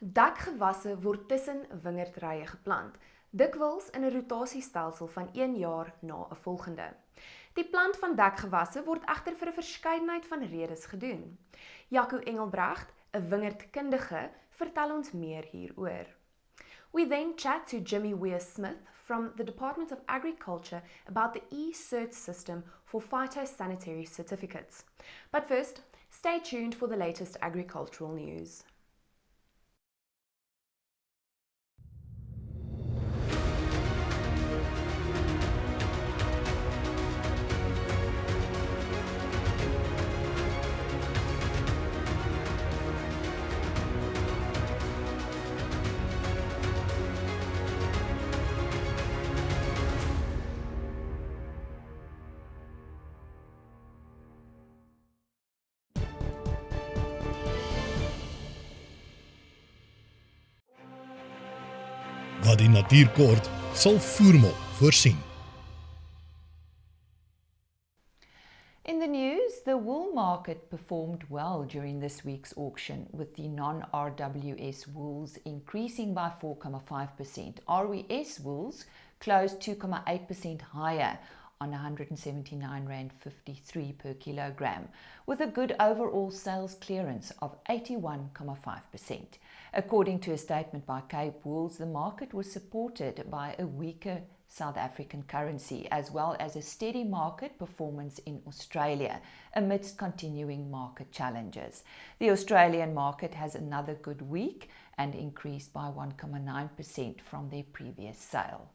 Dekgewasse word tussen wingerdrye geplant, dikwels in 'n rotasiestelsel van 1 jaar na 'n volgende. Die plant van dekgewasse word egter vir 'n verskeidenheid van redes gedoen. Jaco Engelbrecht, 'n wingerdkundige, vertel ons meer hieroor. We then chat to Jimmy Weir-Smith from the Department of Agriculture about the e-Cert system for phytosanitary certificates. But first, stay tuned for the latest agricultural news. Wat die natuur kort, sal voermol voorsien. In the news, the wool market performed well during this week's auction, with the non-RWS wools increasing by 4.5%. RWS wools closed 2.8% higher on R179.53 per kilogram, with a good overall sales clearance of 81.5%. According to a statement by Cape Wools, the market was supported by a weaker South African currency, as well as a steady market performance in Australia amidst continuing market challenges. The Australian market has another good week and increased by 1.9% from their previous sale.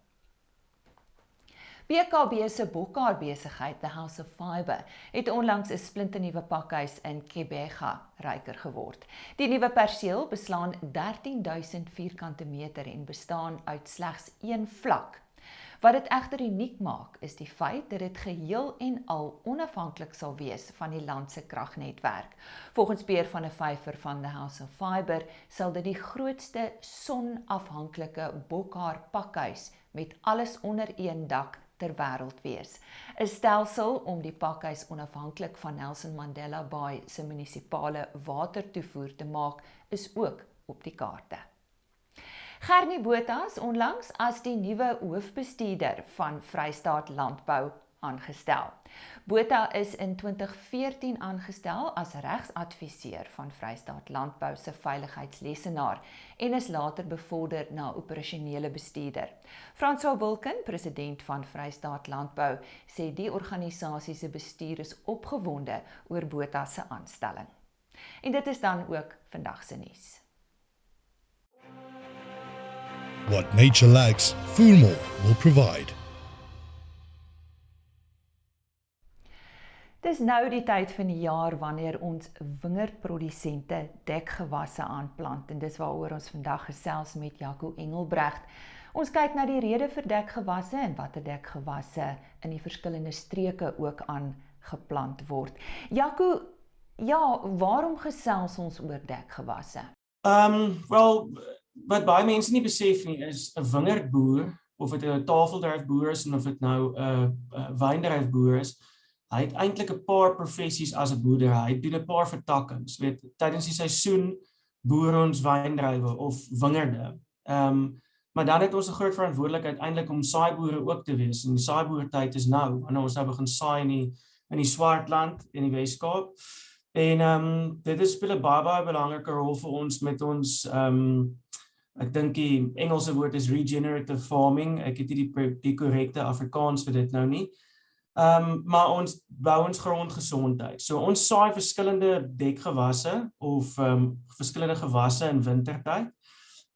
BKB se bokhaarbesigheid, the House of Fibre, het onlangs 'n splinternuwe pakhuis in Dekgewasse ryker geword. Die nuwe perseel beslaan 13,000 vierkante meter en bestaan uit slegs een vlak. Wat dit egter uniek maak, is die feit dat dit geheel en al onafhanklik sal wees van die land se kragnetwerk. Volgens beheer van 'n vyfer van the House of Fibre sal dit die grootste sonafhanklike bokhaar pakhuis met alles onder een dak ter wêreld wees. 'n Stelsel om die pakhuis onafhanklik van Nelson Mandela Bay se munisipale watertoevoer te maak, is ook op die kaarte. Gernie Botha is onlangs as die nuwe hoofbestuurder van Vrystaat Landbou aangestel. Botha is in 2014 aangestel as regsadviseur van Vrystaat Landbou se veiligheidslesenaar en is later bevorder na operasionele bestuurder. François Wilken, president van Vrystaat Landbou, sê die organisasie se bestuur is opgewonde oor Botha se aanstelling. En dit is dan ook vandag se nuus. What nature lacks, voermol will provide. Dis nou die tyd van die jaar wanneer ons wingerdprodusente dekgewasse aanplant en dis waaroor ons vandag gesels met Jaco Engelbrecht. Ons kyk na die rede vir dekgewasse en watter dekgewasse in die verskillende streke ook aangeplant word. Jaco, ja, waarom gesels ons oor dekgewasse? Wel, wat baie mense nie besef nie, is 'n wingerdboer, of dit 'n tafeldryfboer is en of dit nou 'n wyndryfboer is, hy het eintlik 'n paar professies as 'n boerder. Hy doen 'n paar vertakkings. Tydens die seisoen boer ons wyndrywe of wingerde. Maar dan het ons 'n groot verantwoordelikheid eintlik om saaiboere ook te wees. En die saaiboertyd is nou, wanneer ons nou begin saai in die Swartland in die Weskaap. En dit speel 'n baie belangrike rol vir ons met ons ek dink die Engelse woord is regenerative farming. Ek het nie die korrekte Afrikaans vir dit nou nie. Maar ons bou ons grondgesondheid. So ons saai verskillende dekgewasse of verskillende gewasse in wintertyd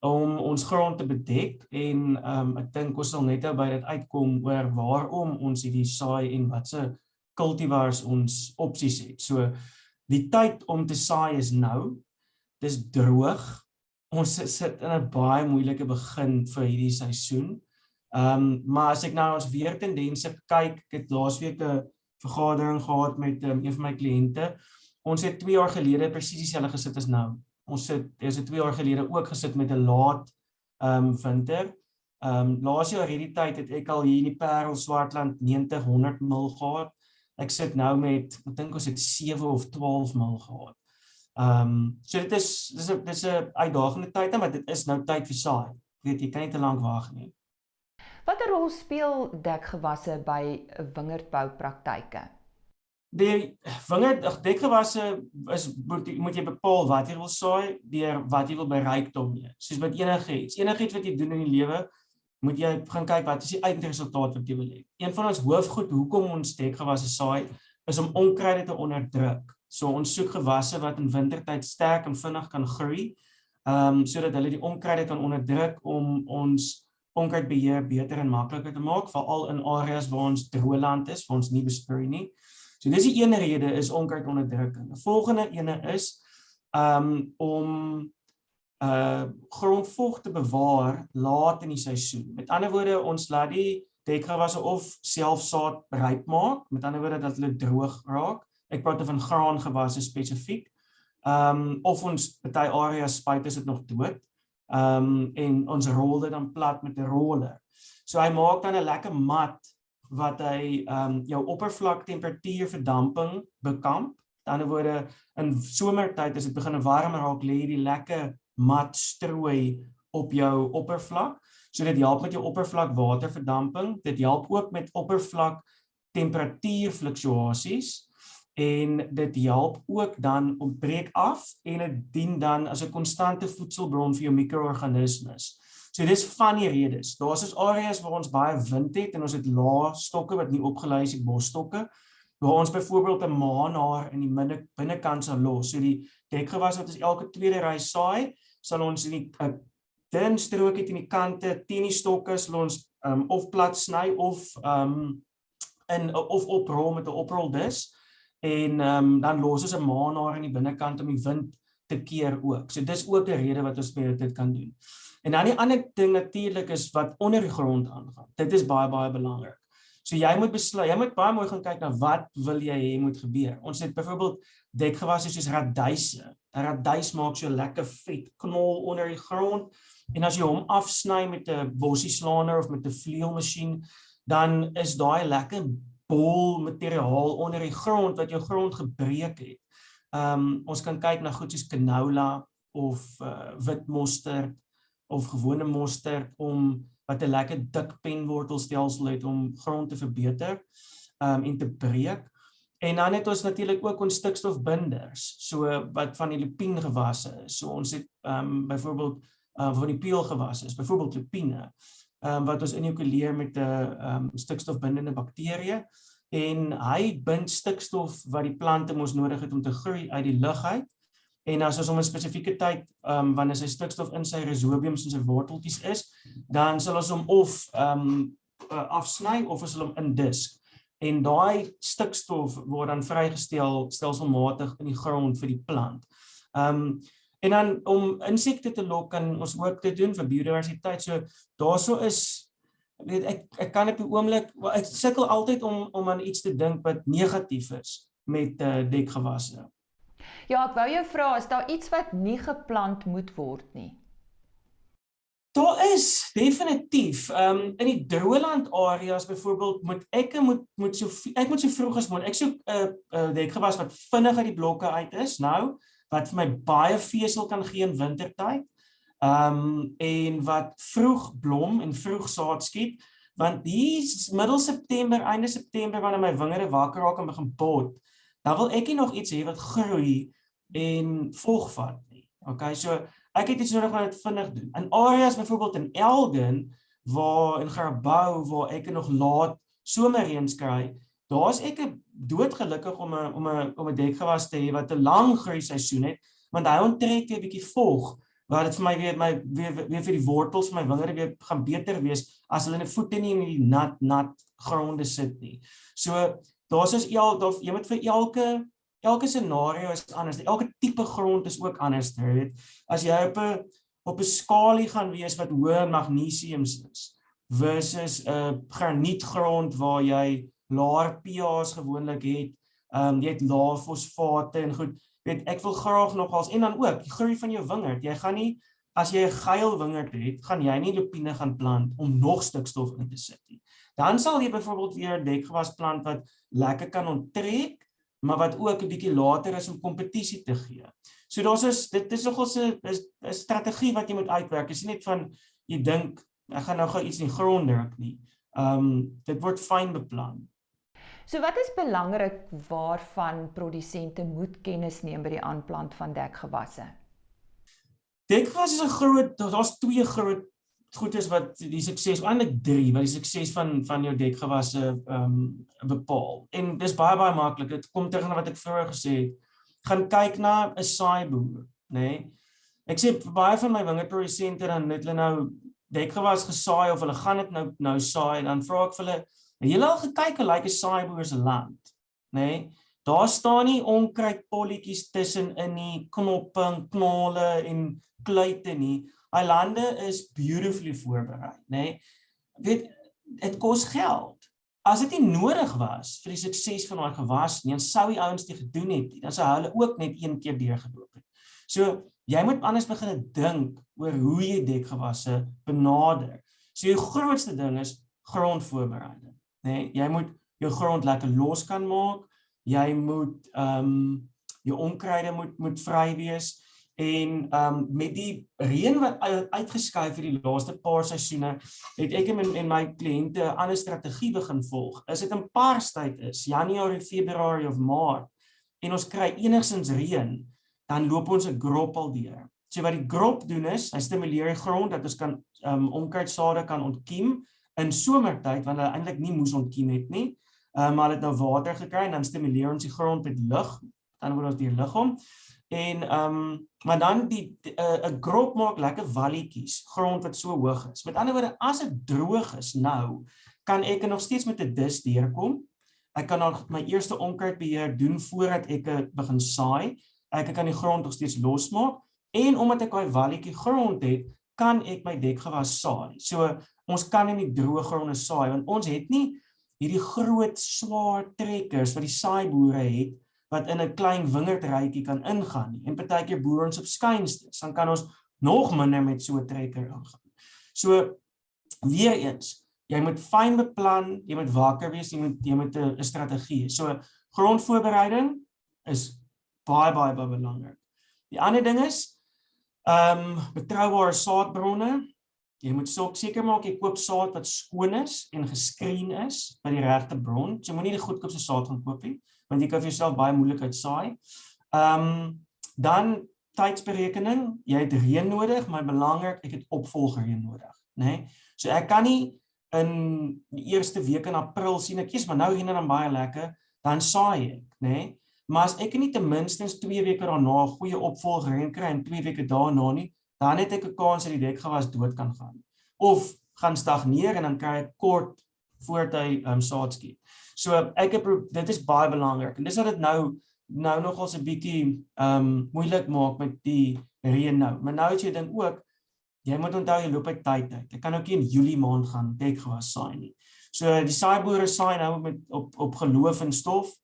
om ons grond te bedek en ek dink ons sal net by dit uitkom oor waarom ons hierdie saai en watse cultivars ons opsies het. So die tyd om te saai is nou. Dis droog. Ons sit in 'n baie moeilike begin vir hierdie seisoen. Maar as ek na ons weertendense kyk, ek het laasweek 'n vergadering gehad met een van my kliënte. Ons het 2 jaar gelede presies dieselfde gesit as nou. Ons het 2 jaar gelede ook gesit met 'n laat winter. Laas jaar hierdie tyd het ek al hier in die Parel Swartland 90-100 mil gehad. Ek sit nou met, ek dink ons het 7 of 12 mil gehad. So dit is 'n uitdagende tyd, maar dit is nou tyd vir saai. Jy kan nie te lank wag nie. Watter rol speel dekgewasse by wingerdbou-praktyke? Die dekgewasse moet jy bepaal wat jy wil saai, deur wat jy wil bereik daarmee. Soos met enigiets wat jy doen in die lewe, moet jy gaan kyk wat is die eindresultaat wat jy wil hê. Een van ons hoofgoed hoekom ons dekgewasse saai, is om onkruide te onderdruk. So ons soek gewasse wat in wintertyd sterk en vinnig kan groei, sodat hulle die onkruide kan onderdruk om ons onkruidbeheer beter en makliker te maak, veral in areas waar ons droëland is, waar ons nie besproei nie. So dis die ene rede is onkruidonderdrukking. Die volgende ene is om grondvog te bewaar laat in die seisoen. Met ander woorde, ons laat die dekgewasse of selfsaad ryp maak, met ander woorde dat hulle droog raak. Ek praat van graangewasse spesifiek. Of ons party areas spuit is dit nog dood. En ons rol dit dan plat met 'n roller. So hy maak dan 'n lekker mat wat hy jou oppervlak temperatuur verdamping bekamp. Met ander woorde, in somertyd as dit begin warm raak, lê die lekker mat strooi op jou oppervlak. So dit help met jou oppervlak waterverdamping. Dit help ook met oppervlak temperatuurfluktuasies. En dit help ook dan om breek af en dit dien dan as 'n konstante voedselbron vir jou mikroorganismes. So dis van die redes. Daar's is areas waar ons baie wind het en ons het lae stokke wat nie opgelei is, die bosstokke, waar ons byvoorbeeld 'n maanhaar in die binnekant sal los. So die dekgewas wat ons elke tweede ry saai, sal ons in die dun strokie teen die kante, teen die stokke sal ons of plat sny of oprol met 'n oproldis. En dan los ons 'n maanhaar in die binnekant om die wind te keer ook. So dis ook 'n rede wat ons met dit kan doen. En dan die ander ding natuurlik is wat onder die grond aangaan. Dit is baie, baie belangrik. So jy moet besluit, jy moet baie mooi gaan kyk na wat wil jy hê moet gebeur. Ons het byvoorbeeld dekgewasse soos radyse. 'n Radys maak so lekker vet knol onder die grond. En as jy hom afsny met 'n bossieslaner of met 'n vleuelmasjien, dan is daai lekker bol materiaal onder die grond wat jou grond gebreek het. Ons kan kyk na goed soos canola of wit mosterd of gewone mosterd wat 'n lekker dik penwortelstelsel het om grond te verbeter en te breek. En dan het ons natuurlik ook ons stikstofbinders, so wat van die lupingewasse is. So ons het byvoorbeeld van die peulgewasse is byvoorbeeld lupine. Wat ons inokuleer met 'n stikstofbindende bakterie en hy bind stikstof wat die plante mos nodig het om te groei uit die lug uit. En as ons om 'n spesifieke tyd wanneer sy stikstof in sy rhizobiums en sy worteltjies is, dan sal ons hom of afsny of ons sal hom indis. En daai stikstof word dan vrygestel stelselmatig in die grond vir die plant. En dan om insekte te lok kan ons ook dit doen vir biodiversiteit. So daarso is ek kan op die oomblik ek sukkel altyd om aan iets te dink wat negatief is met dekgewasse. Ja, ek wou jou vra, is daar iets wat nie geplant moet word nie? Daar is definitief in die droëland areas byvoorbeeld moet ek moet so vroeg as moontlik. Ek soek 'n dekgewas wat vinnig uit die blokke uit is nou, wat vir my baie vesel kan gee in wintertyd. En wat vroeg blom en vroeg saad skiet, want die middel September, einde September wanneer my wingerde wakker raak en begin pot, dan wil ek nie nog iets hê wat groei en vog vat nie. Okay, so ek het iets nodig wat dit vinnig doen. In areas byvoorbeeld in Elgin, in Gerabou, waar ek nog laat somerreëns kry, daar is ek doodgelukkig om 'n dekgewas te hê wat 'n lang groei seisoen het, want hy onttrek 'n bietjie vog, waar dit vir my weer vir die wortels van my wingerde weer gaan beter wees as hulle 'n voete nie in die nat gronde sit nie. So jy moet vir elke scenario is anders. Elke tipe grond is ook anders. As jy op 'n skalie gaan wees wat hoë magnesiums is versus 'n granietgrond waar jy laer pH's gewoonlik het, jy het lae fosfate en goed. Ek wil graag nogals en dan ook die groei van jou wingerd. Jy gaan nie as jy 'n geil wingerd het, gaan jy nie lupine gaan plant om nog stikstof in te sit nie. Dan sal jy byvoorbeeld weer 'n dekgewas plant wat lekker kan onttrek, maar wat ook 'n bietjie later is om kompetisie te gee. So dit is nogals 'n strategie wat jy moet uitwerk. Dit is nie net van jy dink ek gaan nou gou iets in die grond druk nie. Dit word fyn beplan. So wat is belangrik waarvan produsente moet kennis neem by die aanplant van dekgewasse? Dekgewasse is 'n groot, daar's twee groot goedes wat die sukses, eintlik drie, wat die sukses van jou dekgewasse bepaal. En dis baie maklik. Dit kom terug na wat ek vroeër gesê het. Gaan kyk na 'n saaiboer, nê? Ek sê vir baie van my wingerdprodusente dan het hulle nou dekgewas gesaai of hulle gaan dit nou saai en dan vra ek vir hulle, het julle al gekyk hoe lyk 'n saaiboer se land, nê? Daar staan nie onkruidpolletjies tussenin nie, knoppe en knale en kluite nie. Hy lande is beautifully voorberei, nê? Weet, dit kos geld. As dit nie nodig was vir die sukses van daai gewas nie, dan sou die ouens dit gedoen het nie. Dan sou hulle ook net een keer deurgeloop het. So, jy moet anders begin dink oor hoe jy dekgewasse benader. So jou grootste ding is grondvoorbereiding, nê? Jy moet jou grond lekker los kan maak. Jy moet jou onkruide moet vry wees. En met die reën wat uitgeskuif vir die laaste paar seisoene, het ek en my kliënte 'n ander strategie begin volg. As dit 'n parstyd is, Januarie, Februarie of Maart, en ons kry enigsins reën, dan loop ons 'n grop al deur. So wat die grop doen is, hy stimuleer die grond dat ons kan onkruidsade kan ontkiem in somertyd, want hulle eintlik nie moes ontkiem het nie, maar hulle het nou water gekry en dan stimuleer ons die grond met lug, dan word ons deur lug om. En maar dan 'n grop maak lekker walletjies, grond wat so hoog is. Met ander woorde, as dit droog is nou, kan ek nog steeds met 'n dis deurkom. Ek kan nog my eerste onkruidbeheer doen voordat ek begin saai. Ek kan die grond nog steeds losmaak en omdat ek daai walletjie grond het, kan ek my dekgewas saai. So ons kan in die droë gronde saai want ons het nie hierdie groot swaar trekkers wat die saaiboere het wat in 'n klein wingerdrytjie kan ingaan nie. En partykeer boer ons op skynsters, dan kan ons nog minder met so 'n trekker ingaan. So weer eens, jy moet fyn beplan, jy moet wakker wees, jy moet 'n strategie. So grondvoorbereiding is baie belangrik. Die ander ding is betroubare saadbronne. Jy moet seker maak jy koop saad wat skoon is en geskreen is by die regte bron. So jy moenie die goedkoopste saad gaan koop nie, want jy kan vir jouself baie moeilik uitsaai. Dan tydsberekening, jy het reën nodig, maar belangrik, ek het opvolgreën nodig, né? So ek kan nie in die eerste week in April sien ek kies, maar nou reën dit dan baie lekker, dan saai ek, né? Maar as ek nie ten minste 2 weke daarna 'n goeie opvolgreën kry en 2 weke daarna nie, dan het ek 'n kans dat die dekgewas dood kan gaan. Of gaan stagneer en dan kry ek kort voordat hy saad skiet. So dit is baie belangrik en dis wat dit nou nogals 'n bietjie moeilik maak met die reën nou. Maar nou het jy ding ook, jy moet onthou jy loop uit tyd uit. Ek kan ook nie in Julie maand gaan dekgewas saai nie. So die saaiboere saai nou met op geloof en stof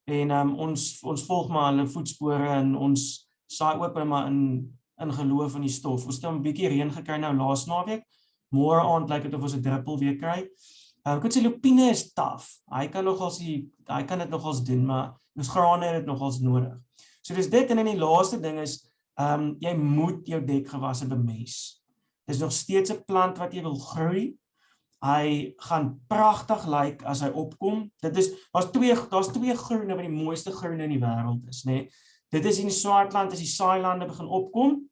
en ons volg maar hulle voetspore en ons saai ook maar in geloof in die stof. Ons het 'n bietjie reën gekry nou laas naweek. Môre aand lyk dit of ons 'n druppel weer kry. Ek kan sê lupine is taaf. Hy kan dit nogals doen, maar ons grane het dit nogals nodig. So dis dit en dan die laaste ding is jy moet jou dekgewasse bemes. Dis nog steeds 'n plant wat jy wil groei. Hy gaan pragtig lyk as hy opkom. Daar's twee groene wat die mooiste groene in die wêreld is, né? Dit is in die Swartland as die saailande begin opkom.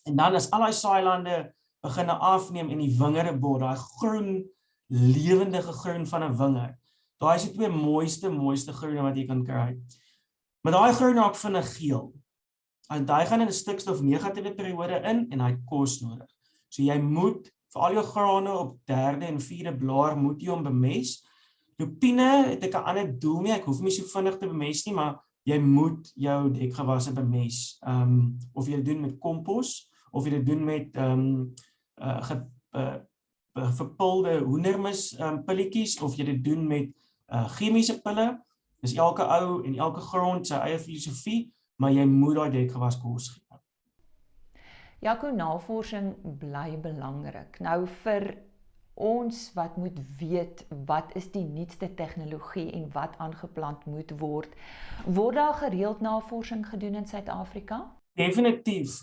En dan as al die saailande begin afneem en die wingerdbou, daai groen lewendige groen van 'n wingerd. Daai is die twee mooiste groene wat jy kan kry. Maar daai groen raak vinnig geel. En daai gaan in 'n stikstof negatiewe periode in en hy het kos nodig. So jy moet vir al jou grane op 3de en 4de blaar moet jy hom bemes. Lupine het ek 'n ander doel mee. Ek hoef nie so vinnig te bemes nie, maar jy moet jou dekgewasse bemes. Of jy dit doen met kompos of jy dit doen met verpulde hoendermis pilletjies of jy dit doen met chemiese pille. Dis elke ou en elke grond sy eie filosofie, maar jy moet daai dekgewas kos gee. Jaco, navorsing bly belangrik. Nou vir ons wat moet weet wat is die nuutste tegnologie en wat aangeplant moet word. Word daar gereeld navorsing gedoen in Suid-Afrika? Definitief.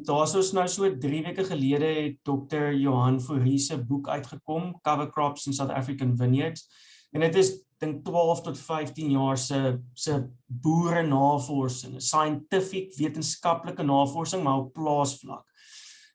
Daar is nou so 3 weke gelede het Dr. Johan Fourie se boek uitgekom, Cover Crops in South African Vineyards. En dit is dink 12 tot 15 jaar se boere navorsing, scientific wetenskaplike navorsing, maar op plaasvlak.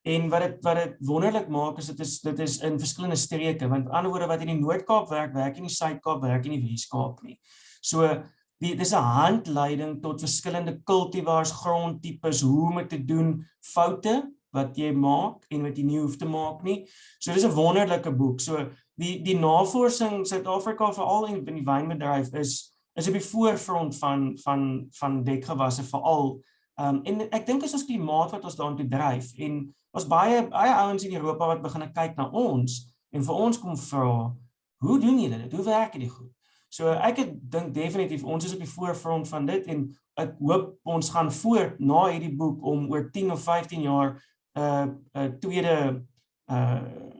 En wat dit wonderlik maak is dit is in verskillende streke, want aan die ander woorde wat in die Noord-Kaap werk in die Suid-Kaap, werk in die Wes-Kaap nie. So dis 'n handleiding tot verskillende cultivars, grondtipes, hoe om dit te doen, foute wat jy maak en wat jy nie hoef te maak nie. So dis 'n wonderlike boek. So die navorsing Suid-Afrika veral in die wynbedryf is op die voorfront van dekgewasse veral. En ek dink is ons klimaat wat ons daartoe dryf en ons baie ouens in Europa wat begin kyk na ons en vir ons kom vra, hoe doen julle dit? Hoe werk dit goed? So ek dink definitief ons is op die voorfront van dit en ek hoop ons gaan voort na hierdie boek om oor 10 of 15 jaar 'n tweede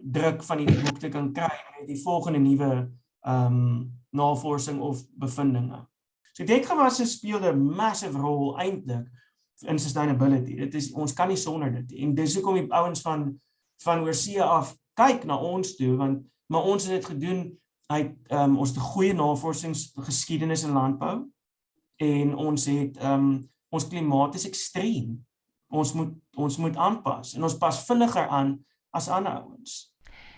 druk van die boek te kan kry met die volgende nuwe navorsing of bevindinge. So dekgewasse speel 'n massive rol eintlik in sustainability. Ons kan nie sonder dit nie. En dis hoekom die ouens van oorsee af kyk na ons toe, maar ons het dit gedoen uit ons het 'n goeie navorsingsgeskiedenis in landbou en ons het ons klimaat is ekstreem. Ons moet aanpas en ons pas vinniger aan as ander ouens.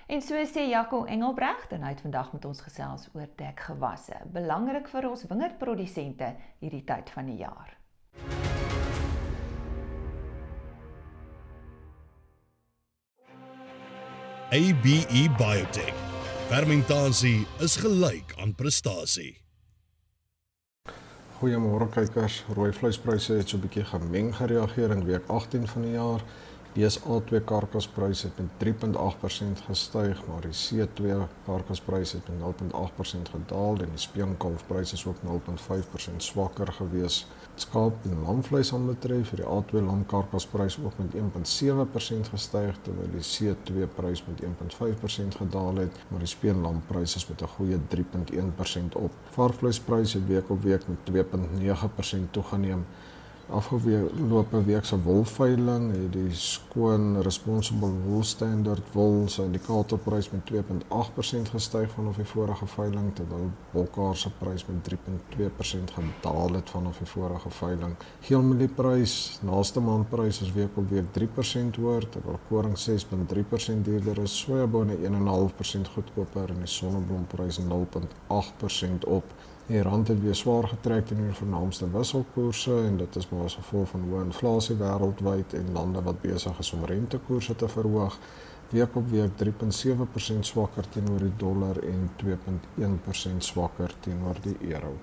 En so sê Jaco Engelbrecht en hy het vandag met ons gesels oor dekgewasse. Belangrik vir ons wingerdprodusente hierdie tyd van die jaar. ABE Biotech. Fermentasie is gelyk aan prestasie. Goeiemôre kykers, rooi vleispryse het so 'n bietjie gemeng gereageer in week 18 van die jaar. Die SA2 karkaspryse het met 3.8% gestyg, maar die C2 karkaspryse het met 0.8% gedaal en die speenkalfpryse is ook 0.5% swakker gewees. Skaap en lamvleis aanbetref, het die A2 lamkarkasprys ook met 1.7% gestyg, terwyl die C2 prys met 1.5% gedaal het, maar die speenlampryse is met 'n goeie 3.1% op. Varkvleispryse het week op week met 2.9% toegeneem. Afgelope week se wolveiling het die skoon responsible wool standard wol se indikatorprys met 2.8% gestyg vanaf die vorige veiling, terwyl bokhaar se prys met 3.2% gedaal het vanaf die vorige veiling. Geelmielie-prys, naaste maandprys is week op week 3% hoër, terwyl koring 6.3% duurder is, sojabone 1.5% goedkoper en die sonneblomprys 0.8% op. Die rand het weer swaar getrek in die vernaamste wisselkoerse en dit is maar as gevolg van hoë inflasie wêreldwyd en lande wat besig is om rentekoerse te verhoog. Week op week 3.7% swakker teenoor die dollar en 2.1% swakker teenoor die euro.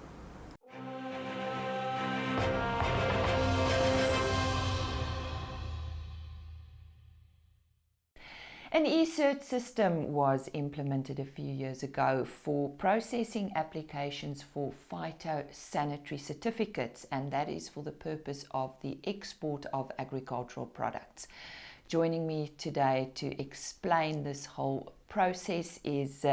An e-Cert system was implemented a few years ago for processing applications for phytosanitary certificates, and that is for the purpose of the export of agricultural products. Joining me today to explain this whole process is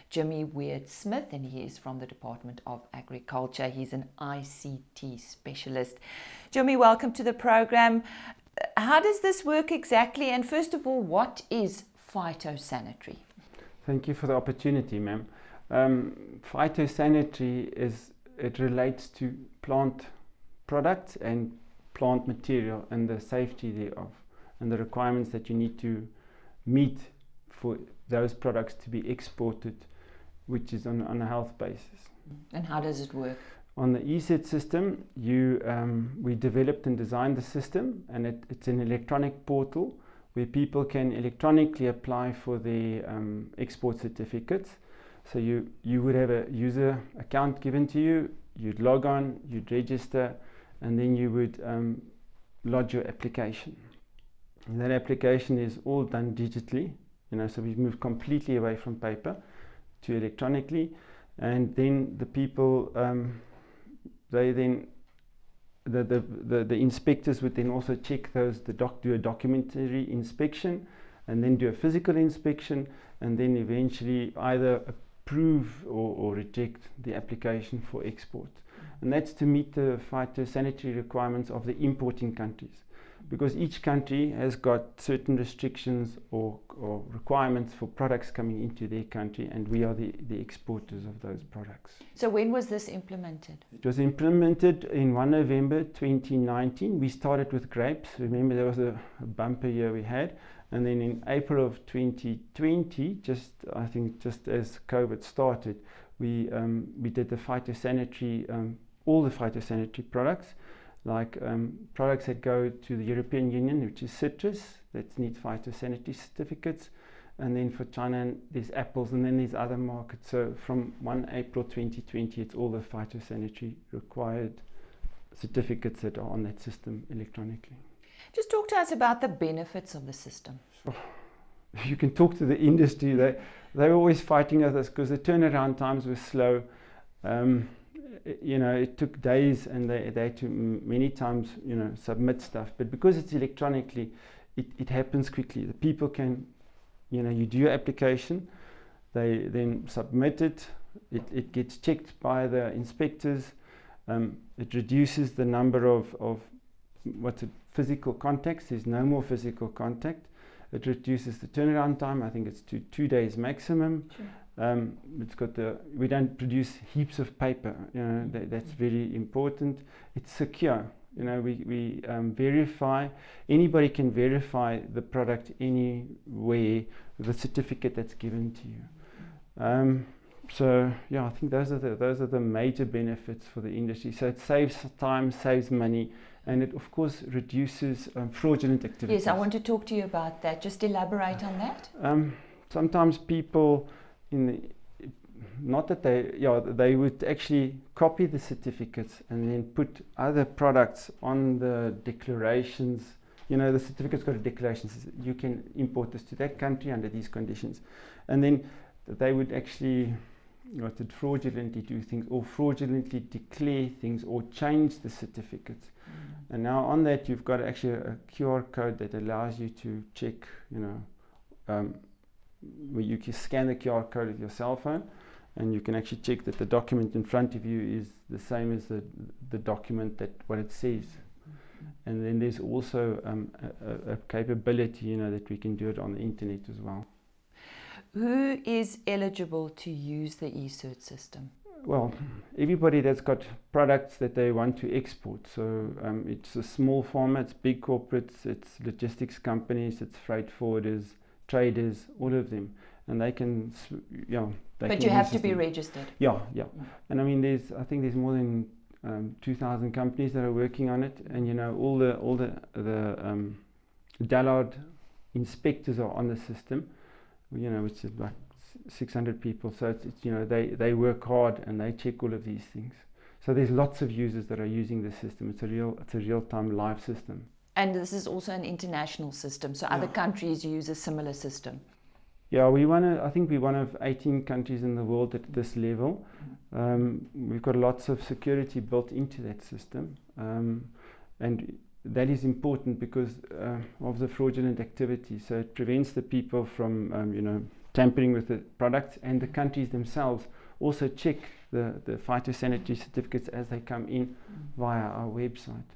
Jimmy Weir-Smith, and he is from the Department of Agriculture. He's an ICT specialist. Jimmy, welcome to the program. How does this work exactly? And first of all, what is phytosanitary? Thank you for the opportunity, ma'am. Phytosanitary it relates to plant products and plant material and the safety thereof and the requirements that you need to meet for those products to be exported, which is on a health basis. And how does it work? On the e-Cert system, we developed and designed the system, and it's an electronic portal where people can electronically apply for their export certificates. So you would have a user account given to you, you'd log on, you'd register, and then you would lodge your application. And that application is all done digitally, so we've moved completely away from paper to electronically, and then the people the inspectors would then also check those, do a documentary inspection, and then do a physical inspection, and then eventually either approve or reject the application for export. And that's to meet the phytosanitary requirements of the importing countries, because each country has got certain restrictions or requirements for products coming into their country, and we are the exporters of those products. So when was this implemented? It was implemented in 1 November 2019. We started with grapes. Remember, there was a bumper year we had. And then in April of 2020, just as COVID started, we did the phytosanitary, all the phytosanitary products, like products that go to the European Union, which is citrus, that needs phytosanitary certificates. And then for China, there's apples, and then there's other markets. So from 1 April 2020, it's all the phytosanitary required certificates that are on that system electronically. Just talk to us about the benefits of the system. You can talk to the industry. They were always fighting with us because the turnaround times were slow. It took days, and they had to many times, submit stuff. But because it's electronically, it happens quickly. The people can, you do your application, they then submit it. It gets checked by the inspectors. It reduces the number of physical contacts. There's no more physical contact. It reduces the turnaround time. I think it's to 2 days maximum. Sure. It's got we don't produce heaps of paper. That's very important. It's secure. We verify. Anybody can verify the product anywhere with a certificate that's given to you. I think those are the major benefits for the industry. So it saves time, saves money, and it of course reduces fraudulent activities. Yes, I want to talk to you about that. Just elaborate on that. Sometimes people, they would actually copy the certificates and then put other products on the declarations. The certificate's got a declaration that says you can import this to that country under these conditions, and then they would actually fraudulently do things, or fraudulently declare things, or change the certificates. And now on that, you've got actually a QR code that allows you to check, where you can scan the QR code with your cell phone, and you can actually check that the document in front of you is the same as the document what it says. And then there's also a capability, that we can do it on the internet as well. Who is eligible to use the e-Cert system? Well, everybody that's got products that they want to export. So it's a small farmer, it's big corporates, it's logistics companies, it's freight forwarders, traders, all of them. And they can, But you have to be registered. Yeah. And I mean, I think there's more than 2,000 companies that are working on it, and all the Dallard inspectors are on the system, which is like 600 people. So it's they work hard and they check all of these things. So there's lots of users that are using the system. It's a real-time live system. And this is also an international system, so other countries use a similar system. Yeah, I think we're one of 18 countries in the world at this level. We've got lots of security built into that system, and that is important because of the fraudulent activity. So it prevents the people from, tampering with the products, and the countries themselves also check the phytosanitary certificates as they come in via our website.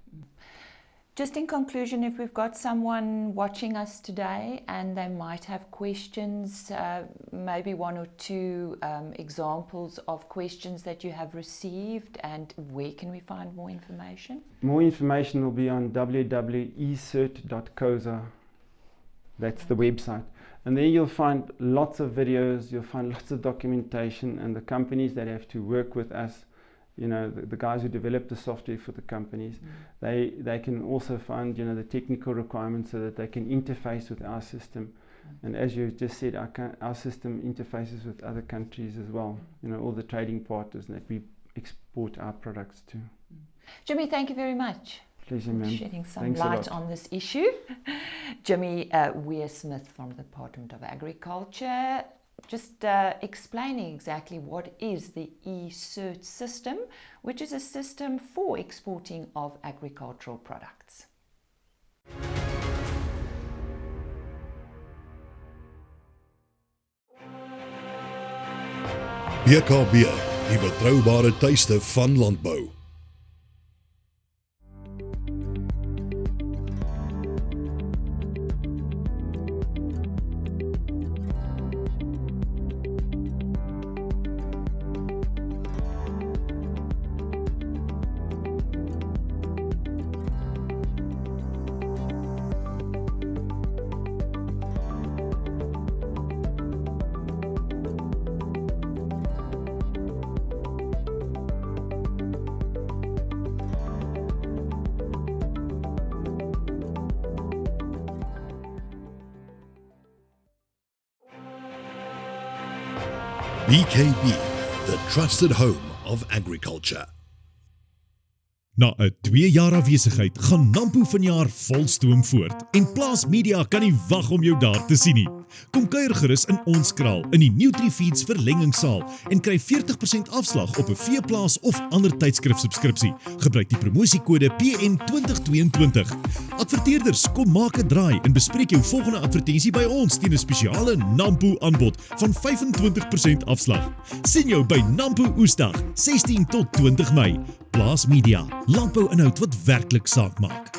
Just in conclusion, if we've got someone watching us today and they might have questions, maybe 1 or 2 examples of questions that you have received, and where can we find more information? More information will be on www.ecert.coza. That's the website. And there you'll find lots of videos, you'll find lots of documentation, and the companies that have to work with us, the guys who develop the software for the companies, they can also find, the technical requirements so that they can interface with our system. And as you just said, our system interfaces with other countries as well, all the trading partners that we export our products to. Jimmy, thank you very much. Pleasure, ma'am. Shedding some light on this issue. Jimmy Weir-Smith from the Department of Agriculture, just explaining exactly what is the e-Cert system, which is a system for exporting of agricultural products. BKB, die betroubare tuiste van landbou. BKB, the trusted home of agriculture. Na 'n 2 jaar afwesigheid gaan Nampo vanjaar vol stoom voort en Plaas Media kan nie wag om jou daar te sien nie. Kom kuier gerus in ons kraal in die NutriFeeds verlengingssaal en kry 40% afslag op 'n veeplaas of ander tydskrif-subskripsie. Gebruik die promosiekode PN2022. Adverteerders, kom maak 'n draai en bespreek jou volgende advertensie by ons teen 'n spesiale Nampo aanbod van 25% afslag. Sien jou by Nampo Oesdag 16 tot 20 Mei. Plaas Media, landbouinhoud wat werklik saak maak.